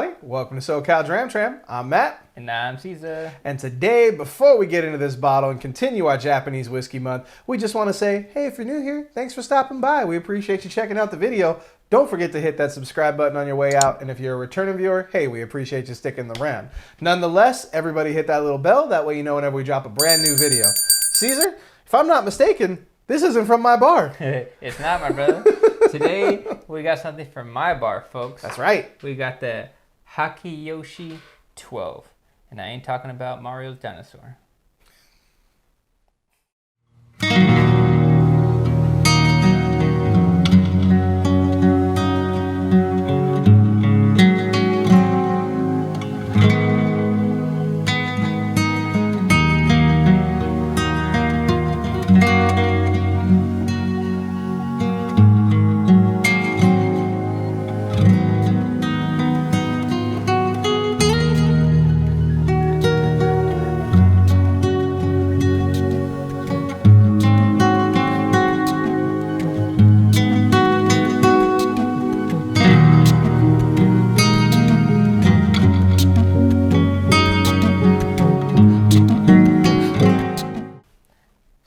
everybody. Welcome to SoCal Tram. I'm Matt. And I'm Cesar. And today, before we get into this bottle and continue our Japanese whiskey month, we just want to say, hey, if you're new here, thanks for stopping by. We appreciate you checking out the video. Don't forget to hit that subscribe button on your way out. And if you're a returning viewer, hey, we appreciate you sticking around. Nonetheless, everybody hit that little bell. That way you know whenever we drop a brand new video. Cesar, if I'm not mistaken, this isn't from my bar. It's not, my brother. Today, we got something from my bar, folks. That's right. We got the Kurayoshi 12. And I ain't talking about Mario's dinosaur.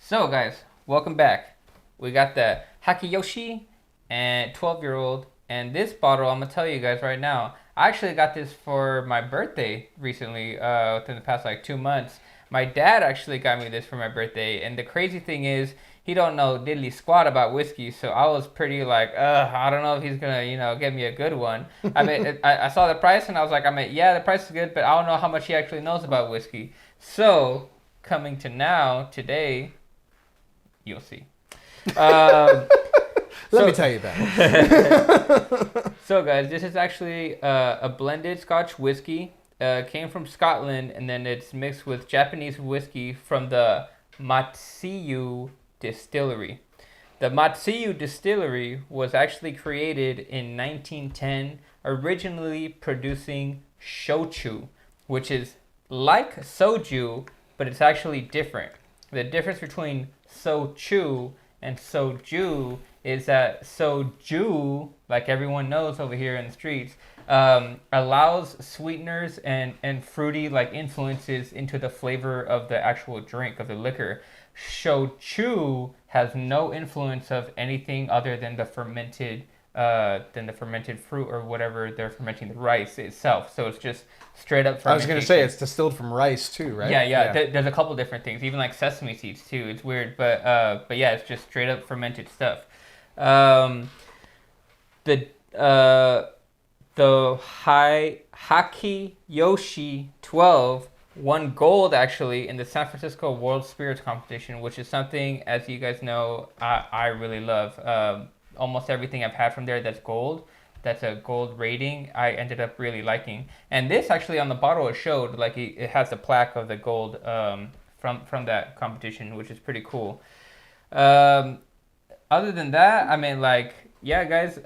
So guys, welcome back. We got the Kurayoshi and 12-year-old, and this bottle, I'm gonna tell you guys right now, I actually got this for my birthday recently, within the past like 2 months. My dad actually got me this for my birthday, and the crazy thing is, he don't know diddly squat about whiskey, so I was pretty like, I don't know if he's gonna, get me a good one. I mean, I saw the price and I was like, yeah, the price is good, but I don't know how much he actually knows about whiskey. So, coming to now, today, you'll see. Let me tell you about it. So guys, this is actually a blended Scotch whiskey. Came from Scotland, and then it's mixed with Japanese whiskey from the Matsui Distillery. The Matsui Distillery was actually created in 1910, originally producing shochu, which is like soju, but it's actually different. The difference between sochu and soju is that soju, like everyone knows over here in the streets, allows sweeteners and fruity like influences into the flavor of the actual drink of the liquor. Shochu has no influence of anything other than the fermented fruit or whatever they're fermenting, the rice itself. So it's just straight up fermentation. I was going to say it's distilled from rice too, right? Yeah. There's a couple different things, even like sesame seeds too. It's weird, but yeah, it's just straight up fermented stuff. The Kurayoshi 12 won gold actually in the San Francisco World Spirits Competition, which is something, as you guys know, I really love. Almost everything I've had from there that's gold, that's a gold rating, I ended up really liking. And this actually on the bottle it showed like it has a plaque of the gold from that competition, which is pretty cool. Other than that, I mean, like, yeah, guys,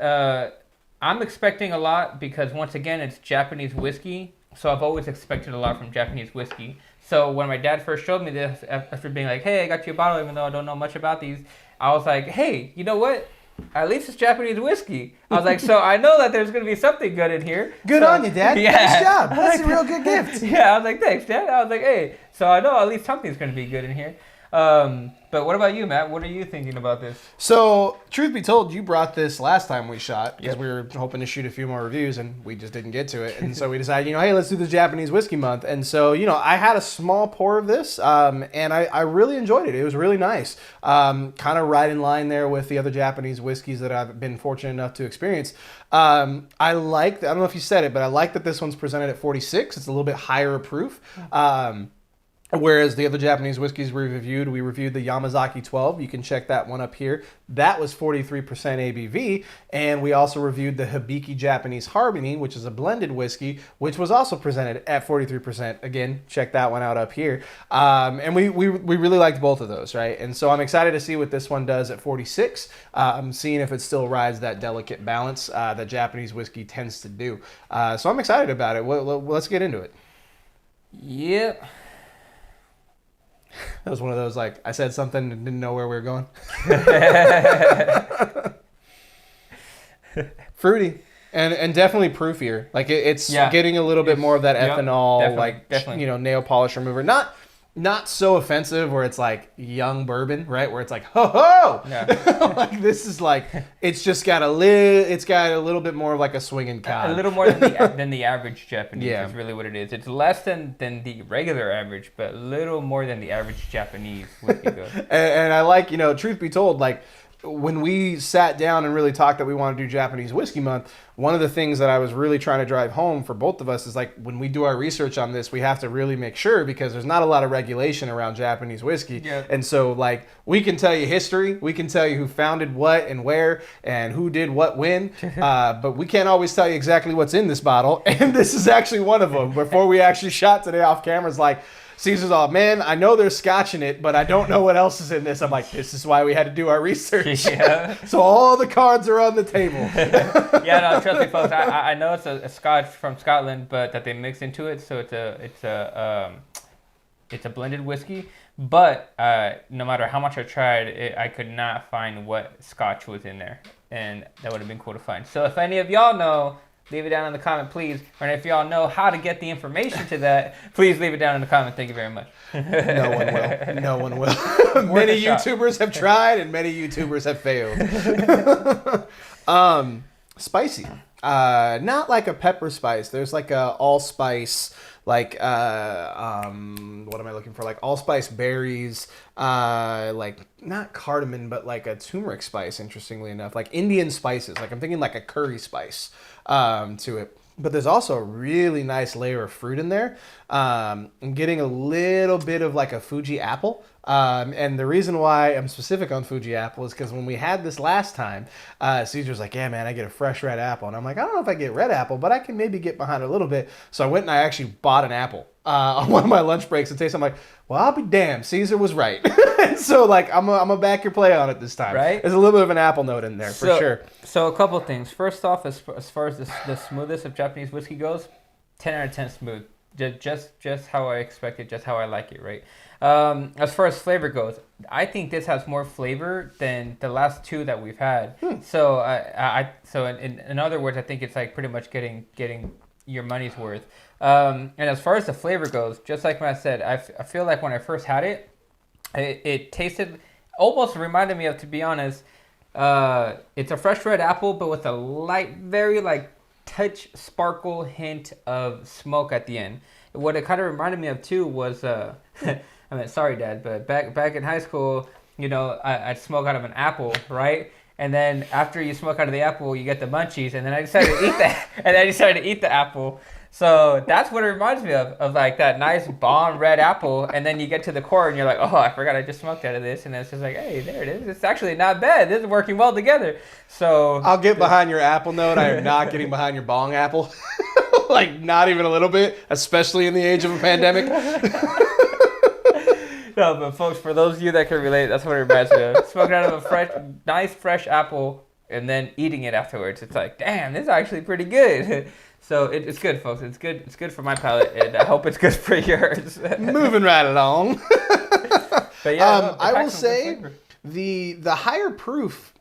I'm expecting a lot because once again it's Japanese whiskey, so I've always expected a lot from Japanese whiskey. So when my dad first showed me this, after being like, hey, I got you a bottle even though I don't know much about these, I was like, hey, you know what? At least it's Japanese whiskey. I was like, so I know that there's going to be something good in here. Good on you, Dad. Yeah. Nice job. That's a real good gift. Yeah, I was like, thanks, Dad. I was like, hey, so I know at least something's going to be good in here. But what about you, Matt? What are you thinking about this? So, truth be told, you brought this last time we shot because we were hoping to shoot a few more reviews and we just didn't get to it. And so we decided, hey, let's do the Japanese whiskey month. And so, I had a small pour of this and I really enjoyed it. It was really nice. Kind of right in line there with the other Japanese whiskeys that I've been fortunate enough to experience. I don't know if you said it, but I like that this one's presented at 46. It's a little bit higher proof. Whereas the other Japanese whiskeys we reviewed the Yamazaki 12. You can check that one up here. That was 43% ABV. And we also reviewed the Hibiki Japanese Harmony, which is a blended whiskey, which was also presented at 43%. Again, check that one out up here. And we really liked both of those, right? And so I'm excited to see what this one does at 46. I'm seeing if it still rides that delicate balance that Japanese whiskey tends to do. So I'm excited about it. Let's get into it. Yep. That was one of those, like, I said something and didn't know where we were going. Fruity. And definitely proofier. Like it's Yeah. getting a little bit more of that Yep, ethanol, definitely, like definitely. nail polish remover. Not so offensive where it's like young bourbon, right? Where it's like ho ho. Yeah. Like this is like it's just got a little bit more of like a swinging A cod. little more than the average Japanese Yeah. is really what it is. It's less than the regular average, but a little more than the average Japanese whiskey goes. And I like, truth be told, like when we sat down and really talked that we want to do Japanese Whiskey Month, one of the things that I was really trying to drive home for both of us is like when we do our research on this, we have to really make sure because there's not a lot of regulation around Japanese whiskey. Yeah. And so like we can tell you history, we can tell you who founded what and where and who did what when, but we can't always tell you exactly what's in this bottle. And this is actually one of them. Before we actually shot today off camera, it's like, Cesar's all, man, I know there's scotch in it, but I don't know what else is in this. I'm like, this is why we had to do our research. Yeah. So all the cards are on the table. Yeah, no, trust me, folks. I know it's a Scotch from Scotland, but that they mix into it, so it's a blended whiskey. But no matter how much I tried, I could not find what Scotch was in there, and that would have been cool to find. So if any of y'all know, leave it down in the comment, please. Or if y'all know how to get the information to that, please leave it down in the comment. Thank you very much. No one will. No one will. Many a shot. YouTubers have tried, and many YouTubers have failed. Spicy. Not like a pepper spice. There's like a allspice, like what am I looking for? Like allspice berries, like not cardamom, but like a turmeric spice. Interestingly enough, like Indian spices. Like I'm thinking like a curry spice to it. But there's also a really nice layer of fruit in there. I'm getting a little bit of like a Fuji apple. And the reason why I'm specific on Fuji apple is because when we had this last time, Cesar's like, yeah, man, I get a fresh red apple. And I'm like, I don't know if I get red apple, but I can maybe get behind a little bit. So I went and I actually bought an apple on one of my lunch breaks and taste. I'm like, well, I'll be damned. Cesar was right. And so like, I'm gonna back your play on it this time. Right? There's a little bit of an apple note in there for sure. So a couple things. First off, as far as the smoothest of Japanese whiskey goes, 10 out of 10 smooth. Just how I expect it, just how I like it, right? As far as flavor goes, I think this has more flavor than the last two that we've had. So so in other words, I think it's like pretty much getting your money's worth. And as far as the flavor goes, just like Matt said, I feel like when I first had it, it tasted, almost reminded me of, to be honest, it's a fresh red apple, but with a light, very like touch sparkle hint of smoke at the end. What it kind of reminded me of too was, I mean, sorry, Dad, but back in high school, I'd smoke out of an apple, right? And then after you smoke out of the apple, you get the munchies, and then I decided to eat that, and then I decided to eat the apple. So that's what it reminds me of like that nice bomb red apple, and then you get to the core and you're like, oh, I forgot I just smoked out of this, and it's just like, hey, there it is. It's actually not bad. This is working well together. So I'll get behind your apple note. I am not getting behind your bong apple. Like not even a little bit, especially in the age of a pandemic. No, but folks, for those of you that can relate, that's what it reminds me of. Smoking out of a nice fresh apple and then eating it afterwards. It's like, damn, this is actually pretty good. So it's good, folks. It's good. It's good for my palate, and I hope it's good for yours. Moving right along. But yeah, I will say the higher proof.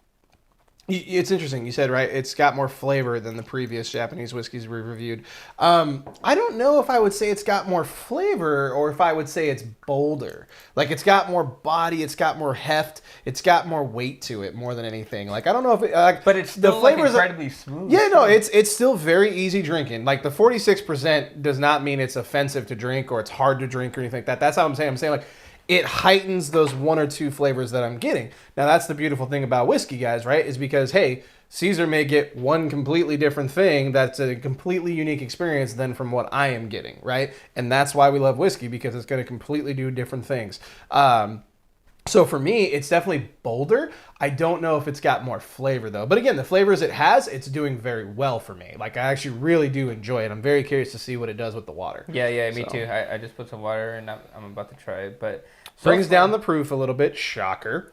It's interesting. You said, right, it's got more flavor than the previous Japanese whiskeys we reviewed. I don't know if I would say it's got more flavor or if I would say it's bolder. Like, it's got more body, it's got more heft, it's got more weight to it more than anything. Like, I don't know if it... but it's still like incredibly smooth. Yeah, no, it's still very easy drinking. Like, the 46% does not mean it's offensive to drink or it's hard to drink or anything like that. That's how I'm saying. I'm saying, like, it heightens those one or two flavors that I'm getting. Now, that's the beautiful thing about whiskey, guys, right? Is because, hey, Cesar may get one completely different thing that's a completely unique experience than from what I am getting, right? And that's why we love whiskey, because it's going to completely do different things. So for me, it's definitely bolder. I don't know if it's got more flavor, though. But again, the flavors it has, it's doing very well for me. Like, I actually really do enjoy it. I'm very curious to see what it does with the water. Yeah, me too. I just put some water and I'm about to try it. But brings down the proof a little bit. Shocker.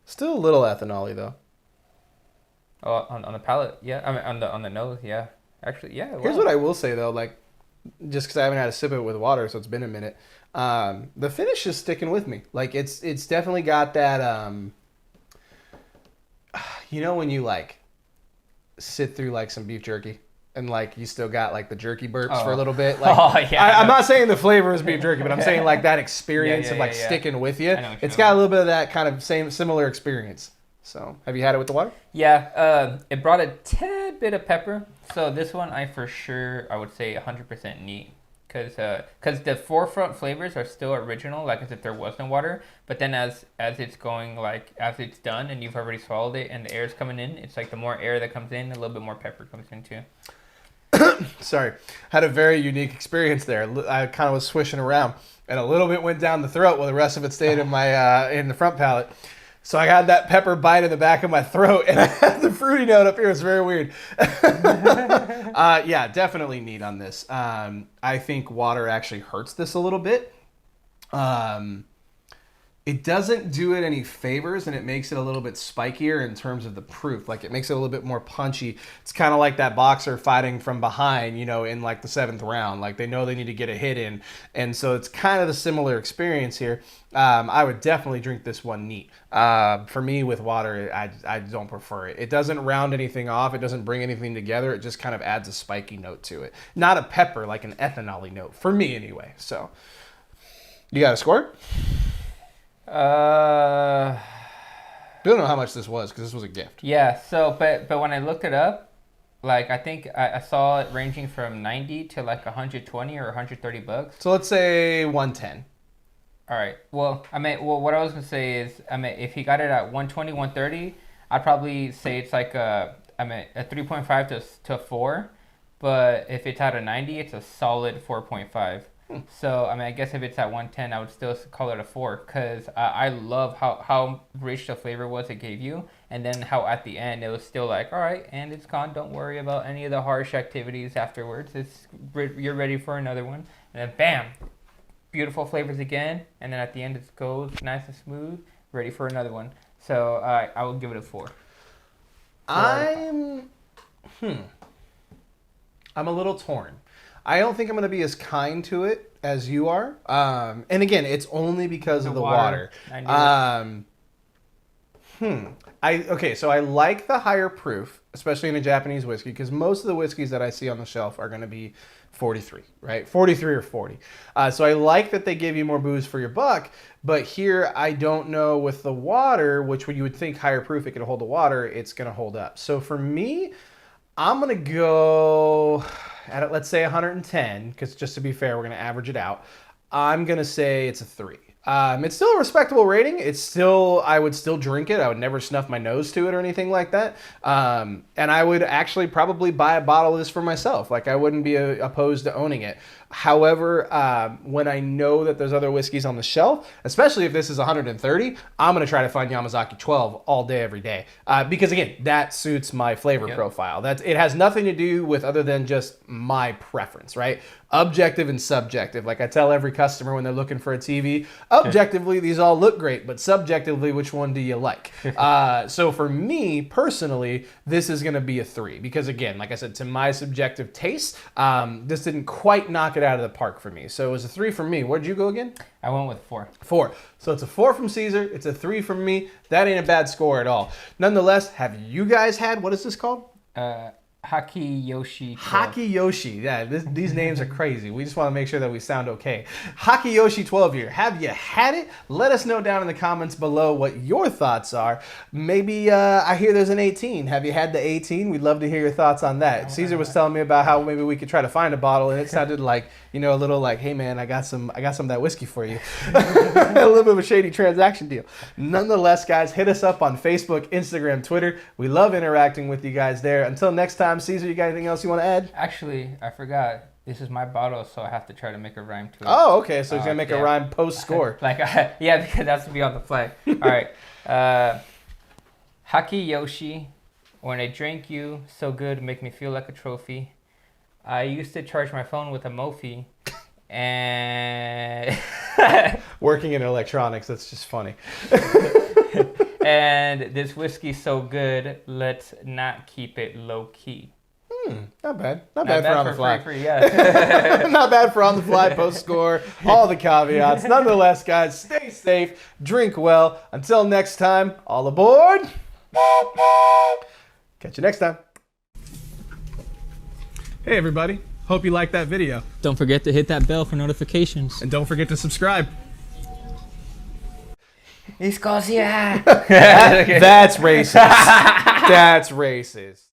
Still a little ethanol-y, though. Oh, on the palate, yeah. I mean, on the nose, yeah. Actually, yeah. Here's what I will say, though. Like, just because I haven't had a sip of it with water, so it's been a minute. The finish is sticking with me. Like it's definitely got that. When you like sit through like some beef jerky and like you still got like the jerky burps for a little bit. Like, I'm not saying the flavor is beef jerky, but I'm saying like that experience of like sticking with you. It's got a little bit of that kind of similar experience. So, have you had it with the water? Yeah, it brought a tad bit of pepper. So this one, I would say 100% neat. Because the forefront flavors are still original, like as if there was no water. But then as it's going, like as it's done and you've already swallowed it and the air's coming in, it's like the more air that comes in, a little bit more pepper comes in too. Sorry, had a very unique experience there. I kind of was swishing around, and a little bit went down the throat while the rest of it stayed in my in the front palate. So I had that pepper bite in the back of my throat, and I had the fruity note up here. It's very weird. Yeah, definitely neat on this. I think water actually hurts this a little bit. It doesn't do it any favors, and it makes it a little bit spikier in terms of the proof. Like, it makes it a little bit more punchy. It's kind of like that boxer fighting from behind, in like the 7th round. Like, they know they need to get a hit in. And so it's kind of the similar experience here. I would definitely drink this one neat. For me, with water, I don't prefer it. It doesn't round anything off. It doesn't bring anything together. It just kind of adds a spiky note to it. Not a pepper, like an ethanol-y note. For me, anyway. So, you got a score? I don't know how much this was because this was a gift. Yeah. So, but when I looked it up, like I think I saw it ranging from 90 to like 120 or 130 bucks. So let's say 110. All right. Well, what I was gonna say is, if he got it at 120, 130, I'd probably say it's like a 3.5 to 4. But if it's at a 90, it's a solid 4.5. So, I guess if it's at 110, I would still call it a 4 because I love how rich the flavor was it gave you. And then how at the end, it was still like, all right, and it's gone. Don't worry about any of the harsh activities afterwards. You're ready for another one. And then, bam, beautiful flavors again. And then at the end, it goes nice and smooth, ready for another one. So, I will give it a 4. I'm a little torn. I don't think I'm going to be as kind to it as you are. And again, it's only because of the water. So I like the higher proof, especially in a Japanese whiskey, because most of the whiskeys that I see on the shelf are going to be 43, right? 43 or 40. So I like that they give you more booze for your buck, but here I don't know with the water, which you would think higher proof, it could hold the water, it's going to hold up. So for me, I'm going to go at, let's say 110, because just to be fair, we're going to average it out. I'm going to say it's a 3. It's still a respectable rating. I would still drink it. I would never snuff my nose to it or anything like that. And I would actually probably buy a bottle of this for myself. Like, I wouldn't be opposed to owning it. However, when I know that there's other whiskeys on the shelf, especially if this is 130, I'm going to try to find Yamazaki 12 all day, every day. Because again, that suits my flavor profile. It has nothing to do with other than just my preference, right? Objective and subjective. Like I tell every customer when they're looking for a TV, objectively, these all look great, but subjectively, which one do you like? So for me, personally, this is going to be a 3. Because again, like I said, to my subjective taste, this didn't quite knock it out of the park for me. So it was a 3 from me. Where'd you go again? I went with 4. 4. So it's a 4 from Cesar. It's a 3 from me. That ain't a bad score at all. Nonetheless, have you guys had, what is this called? Hakiyoshi. Hakiyoshi. Yeah, these names are crazy. We just want to make sure that we sound okay. Hakiyoshi 12 year. Have you had it? Let us know down in the comments below what your thoughts are. Maybe I hear there's an 18. Have you had the 18? We'd love to hear your thoughts on that. Cesar was telling me about how maybe we could try to find a bottle, and it sounded like, a little like, hey man, I got some of that whiskey for you. A little bit of a shady transaction deal. Nonetheless, guys, hit us up on Facebook, Instagram, Twitter. We love interacting with you guys there. Until next time, Cesar, you got anything else you want to add? Actually, I forgot. This is my bottle, so I have to try to make a rhyme to it. Oh, okay. So he's going to make a rhyme post-score. Yeah, because that's to be on the fly. All right. Hakiyoshi, when I drank you, so good, make me feel like a trophy. I used to charge my phone with a Mophie. And... Working in electronics, that's just funny. And this whiskey's so good, let's not keep it low-key. Not bad. Not bad for on the fly. Free, yeah. Not bad for on the fly, post score, all the caveats. Nonetheless, guys, stay safe, drink well. Until next time, all aboard. Catch you next time. Hey, everybody. Hope you liked that video. Don't forget to hit that bell for notifications. And don't forget to subscribe. Escocia. That's racist. That's racist.